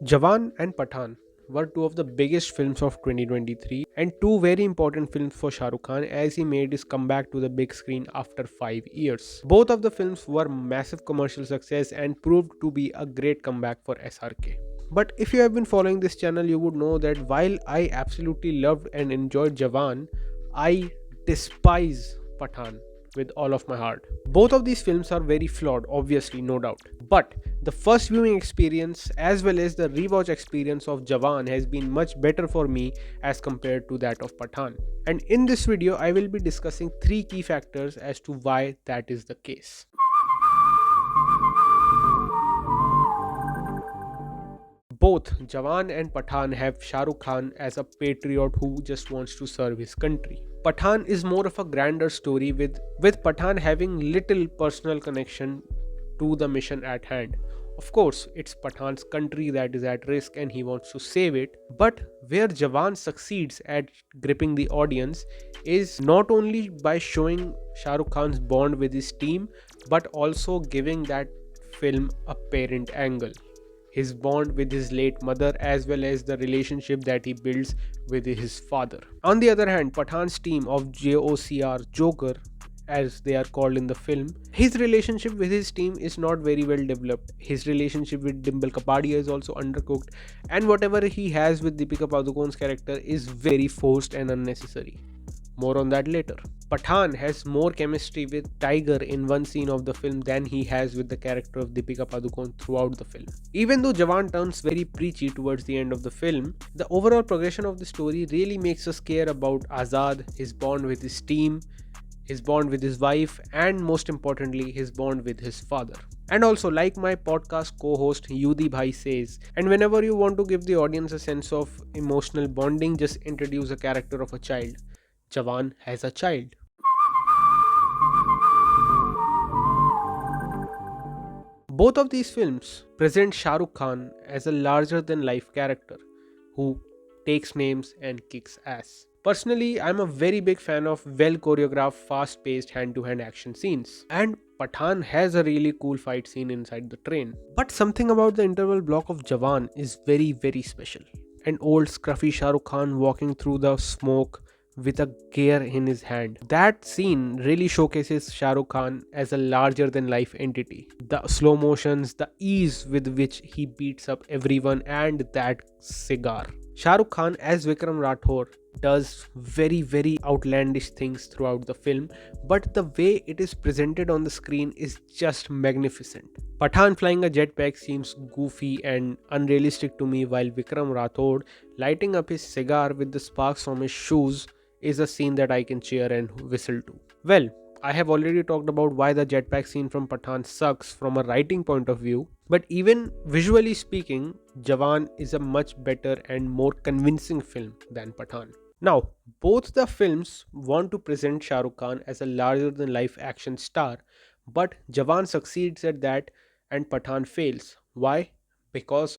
Jawan and Pathaan were two of the biggest films of 2023 and two very important films for Shah Rukh Khan as he made his comeback to the big screen after 5 years. Both of the films were massive commercial success and proved to be a great comeback for SRK. But if you have been following this channel, you would know that while I absolutely loved and enjoyed Jawan, I despise Pathaan with all of my heart. Both of these films are very flawed, obviously, no doubt. But the first viewing experience as well as the rewatch experience of Jawan has been much better for me as compared to that of Pathaan. And in this video, I will be discussing three key factors as to why that is the case. Both Jawan and Pathaan have Shah Rukh Khan as a patriot who just wants to serve his country. Pathaan is more of a grander story with Pathaan having little personal connection to the mission at hand. Of course, it's Pathan's country that is at risk and he wants to save it. But where Jawan succeeds at gripping the audience is not only by showing Shah Rukh Khan's bond with his team, but also giving that film a parent angle, his bond with his late mother as well as the relationship that he builds with his father. On the other hand, Pathan's team of JOCR, Joker, as they are called in the film, his relationship with his team is not very well developed. His relationship with Dimple Kapadia is also undercooked, and whatever he has with Deepika Padukone's character is very forced and unnecessary. More on that later. Pathaan has more chemistry with Tiger in one scene of the film than he has with the character of Deepika Padukone throughout the film. Even though Jawan turns very preachy towards the end of the film, the overall progression of the story really makes us care about Azad, his bond with his team, his bond with his wife, and most importantly, his bond with his father. And also, like my podcast co-host Yudi Bhai says, and whenever you want to give the audience a sense of emotional bonding, just introduce a character of a child. Jawan has a child. Both of these films present Shah Rukh Khan as a larger than life character who takes names and kicks ass. Personally, I'm a very big fan of well choreographed, fast paced hand to hand action scenes. And Pathaan has a really cool fight scene inside the train. But something about the interval block of Jawan is very special. An old scruffy Shah Rukh Khan walking through the smoke with a gear in his hand. That scene really showcases Shah Rukh Khan as a larger than life entity. The slow motions, the ease with which he beats up everyone, and that cigar. Shah Rukh Khan as Vikram Rathore does very outlandish things throughout the film, but the way it is presented on the screen is just magnificent. Pathaan flying a jetpack seems goofy and unrealistic to me, while Vikram Rathore lighting up his cigar with the sparks from his shoes is a scene that I can cheer and whistle to. Well, I have already talked about why the jetpack scene from Pathaan sucks from a writing point of view, but even visually speaking, Jawan is a much better and more convincing film than Pathaan. Now, both the films want to present Shah Rukh Khan as a larger than life action star, but Jawan succeeds at that and Pathaan fails. Why? Because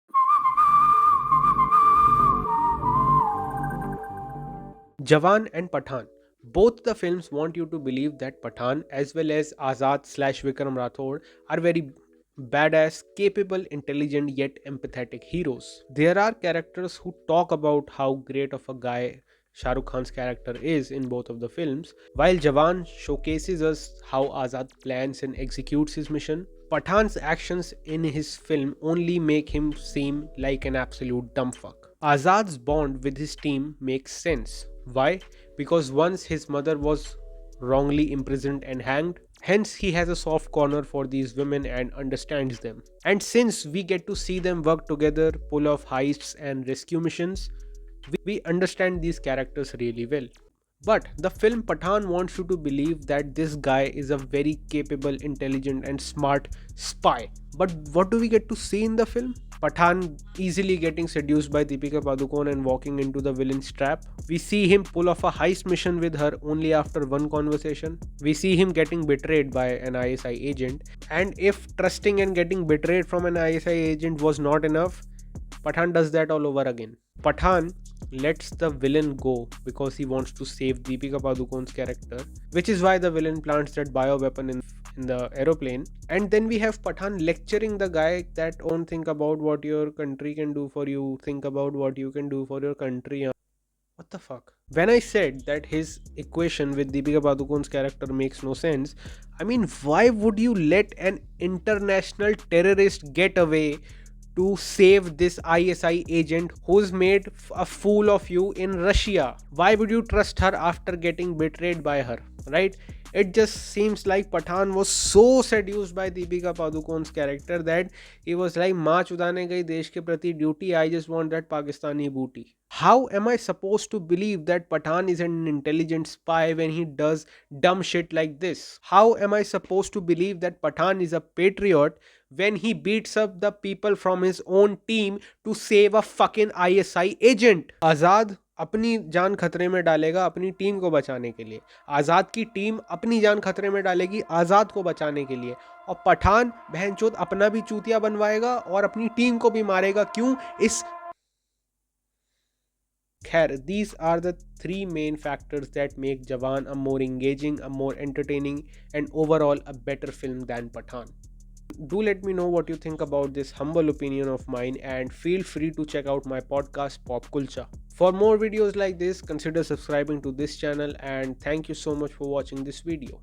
Jawan and Pathaan, both the films want you to believe that Pathaan as well as Azad slash Vikram Rathore are very badass, capable, intelligent yet empathetic heroes. There are characters who talk about how great of a guy Shah Rukh Khan's character is in both of the films, while Jawan showcases us how Azad plans and executes his mission. Pathan's actions in his film only make him seem like an absolute dumbfuck. Azad's bond with his team makes sense. Why? Because once his mother was wrongly imprisoned and hanged, hence he has a soft corner for these women and understands them. And since we get to see them work together, pull off heists and rescue missions, we understand these characters really well. But the film Pathaan wants you to believe that this guy is a very capable, intelligent, and smart spy. But what do we get to see in the film? Pathaan easily getting seduced by Deepika Padukone and walking into the villain's trap. We see him pull off a heist mission with her only after one conversation. We see him getting betrayed by an ISI agent. And if trusting and getting betrayed from an ISI agent was not enough, Pathaan does that all over again. Pathaan lets the villain go because he wants to save Deepika Padukone's character, which is why the villain plants that bioweapon in in the aeroplane. And then we have Pathan lecturing the guy that don't think about what your country can do for you, think about what you can do for your country. What the fuck? When I said that his equation with Deepika Padukone's character makes no sense, I mean, why would you let an international terrorist get away to save this ISI agent who's made a fool of you in Russia? Why would you trust her after getting betrayed by her? Right? It just seems like Pathan was so seduced by Deepika Padukone's character that he was like, माँ चुदाने गई देश के प्रति duty, I just want that Pakistani booty. How am I supposed to believe that Pathan is an intelligent spy when he does dumb shit like this? How am I supposed to believe that Pathan is a patriot when he beats up the people from his own team to save a fucking ISI agent? Azad अपनी जान खतरे में डालेगा अपनी team को बचाने के लिए, आज़ाद की टीम अपनी जान खतरे में डालेगी आज़ाद को बचाने के लिए, और पठान बहनचोद अपना भी चूतिया बनवाएगा और अपनी टीम को भी मारेगा. क्यों? इस Khair, these are the three main factors that make Jawan a more engaging, a more entertaining, and overall a better film than Pathan. Do let me know what you think about this humble opinion of mine, and feel free to check out my podcast Pop Kulcha. For more videos like this, consider subscribing to this channel, and thank you so much for watching this video.